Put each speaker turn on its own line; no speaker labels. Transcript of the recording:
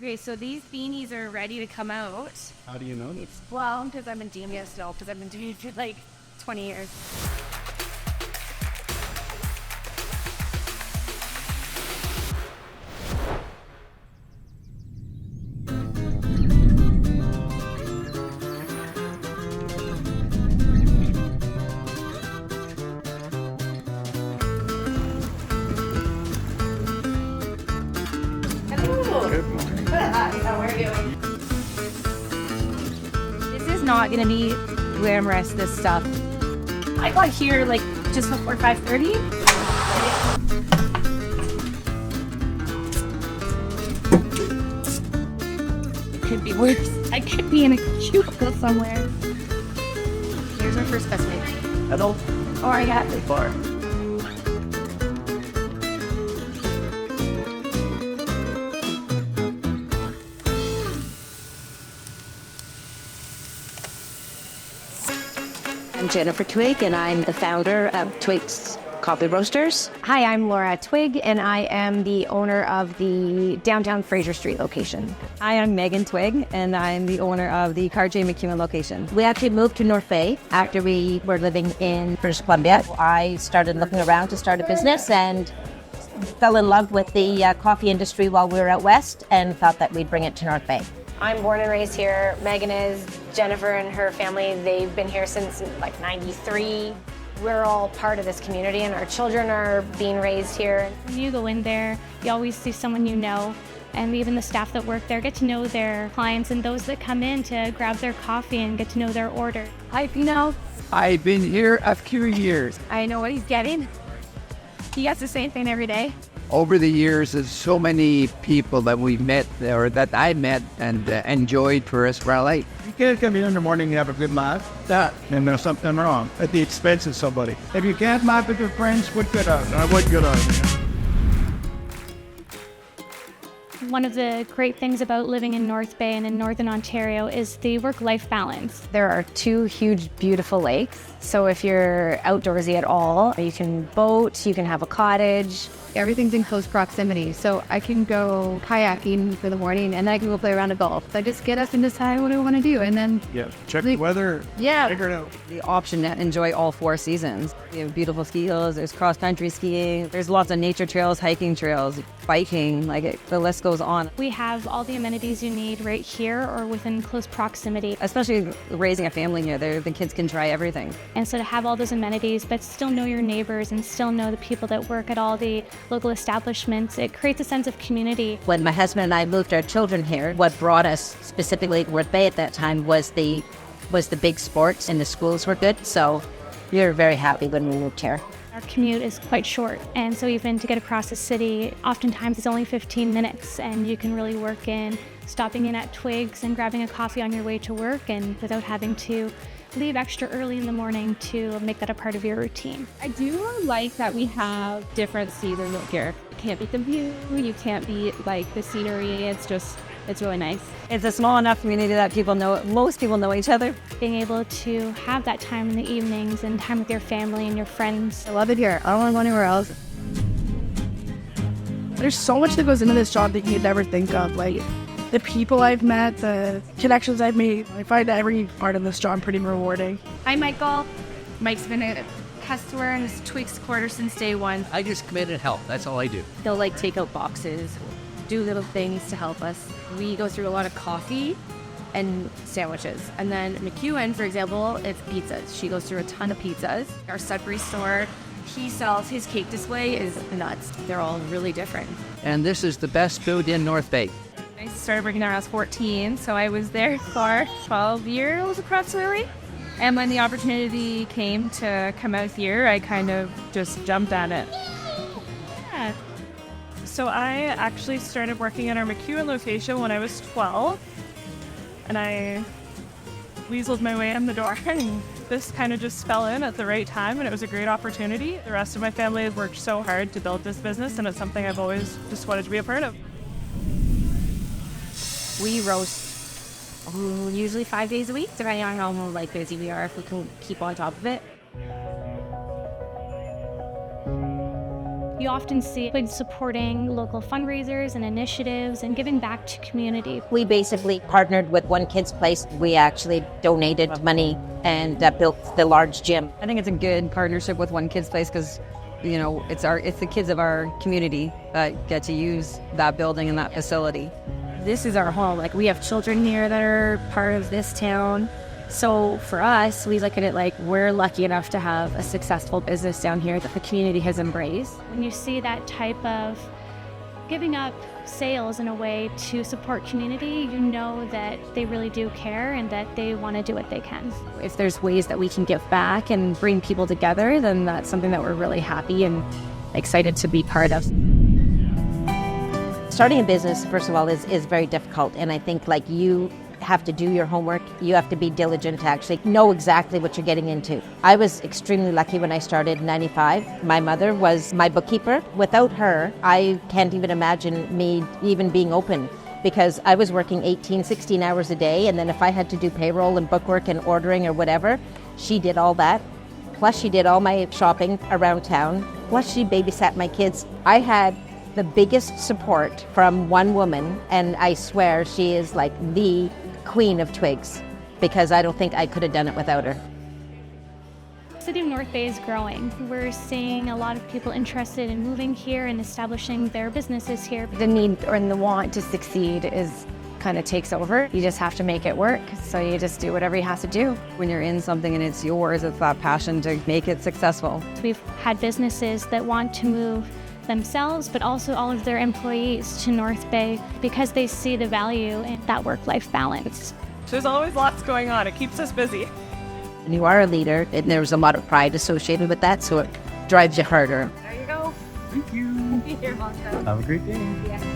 Okay, so these beanies are ready to come out.
How do you know this?
Well, because I've been doing it still, because I've been doing it for like 20 years. Not gonna be glamorous, this stuff. I got here like just before 5:30. Could be worse. I could be in a cubicle somewhere. Here's our first customer.
Hello.
How are ya?
Hey, far.
I'm Jennifer Twigg, and I'm the founder of Twiggs Coffee Roasters.
Hi, I'm Laura Twigg, and I am the owner of the downtown Fraser Street location.
Hi, I'm Megan Twigg, and I'm the owner of the Car J McEwen location.
We actually moved to North Bay after we were living in British Columbia. I started looking around to start a business and fell in love with the coffee industry while we were out west and thought that we'd bring it to North Bay.
I'm born and raised here. Megan is. Jennifer and her family, they've been here since like 93. We're all part of this community and our children are being raised here.
When you go in there, you always see someone you know, and even the staff that work there get to know their clients and those that come in to grab their coffee and get to know their order.
Hi, Fino.
I've been here a few years.
I know what he's getting. He gets the same thing every day.
Over the years, there's so many people that we've met or that I met and enjoyed for us for our life.
You can't come in the morning and have a good laugh. And there's something wrong at the expense of somebody. If you can't laugh with your friends, what good are you? What good are you?
One of the great things about living in North Bay and in Northern Ontario is the work-life balance.
There are two huge, beautiful lakes. So if you're outdoorsy at all, you can boat, you can have a cottage. Everything's in close proximity. So I can go kayaking for the morning and then I can go play around a golf. I just get up and decide what I want to do. And then
Check the weather.
Yeah.
Figure it out.
The option to enjoy all four seasons. We have beautiful ski hills, there's cross-country skiing, there's lots of nature trails, hiking trails, biking, the list goes on.
We have all the amenities you need right here or within close proximity.
Especially raising a family here, the kids can try everything.
And so to have all those amenities, but still know your neighbors and still know the people that work at all the local establishments, it creates a sense of community.
When my husband and I moved our children here, what brought us specifically to North Bay at that time was the big sports, and the schools were good. So we were very happy when we moved here.
Our commute is quite short, and so even to get across the city, oftentimes it's only 15 minutes, and you can really work in stopping in at Twiggs and grabbing a coffee on your way to work, and without having to leave extra early in the morning to make that a part of your routine.
I do like that we have different seasons here. You can't beat the view, you can't beat the scenery. It's really nice.
It's a small enough community that most people know each other.
Being able to have that time in the evenings and time with your family and your friends.
I love it here. I don't want to go anywhere else.
There's so much that goes into this job that you'd never think of. The people I've met, the connections I've made. I find every part of this job pretty rewarding.
Hi, Michael. Mike's been a customer in this Twiggs quarter since day one.
I just come in and help. That's all I do.
He'll take out boxes, do little things to help us. We go through a lot of coffee and sandwiches. And then McEwen, for example, it's pizzas. She goes through a ton of pizzas. Our Sudbury store, he sells, his cake display is nuts. They're all really different.
And this is the best food in North Bay.
I started working there when I was 14, so I was there for 12 years approximately. And when the opportunity came to come out here, I kind of just jumped at it. Yeah. So I actually started working at our McEwen location when I was 12, and I weaseled my way in the door, and this kind of just fell in at the right time, and it was a great opportunity. The rest of my family has worked so hard to build this business, and it's something I've always just wanted to be a part of.
We roast usually 5 days a week, depending on how busy we are, if we can keep on top of it.
You often see Twiggs supporting local fundraisers and initiatives and giving back to community.
We basically partnered with One Kids Place. We actually donated money and built the large gym.
I think it's a good partnership with One Kids Place because, you know, it's the kids of our community that get to use that building and that facility.
This is our home. Like, we have children here that are part of this town. So for us, we look at it like we're lucky enough to have a successful business down here that the community has embraced.
When you see that type of giving up sales in a way to support community, you know that they really do care and that they want to do what they can.
If there's ways that we can give back and bring people together, then that's something that we're really happy and excited to be part of.
Starting a business, first of all, is very difficult. And I think like you have to do your homework. You have to be diligent to actually know exactly what you're getting into. I was extremely lucky when I started in 95. My mother was my bookkeeper. Without her, I can't even imagine me even being open because I was working 18, 16 hours a day. And then if I had to do payroll and bookwork and ordering or whatever, she did all that. Plus she did all my shopping around town. Plus she babysat my kids. I had the biggest support from one woman, and I swear she is like the queen of Twiggs because I don't think I could have done it without her.
The city of North Bay is growing. We're seeing a lot of people interested in moving here and establishing their businesses here.
The need or the want to succeed is kind of takes over. You just have to make it work. So you just do whatever you have to do.
When you're in something and it's yours, it's that passion to make it successful.
We've had businesses that want to move themselves, but also all of their employees to North Bay because they see the value in that work-life balance.
There's always lots going on. It keeps us busy.
When you are a leader, and there's a lot of pride associated with that, so it drives you harder.
There you go.
Thank you.
You're welcome.
Have a great day.
Yeah.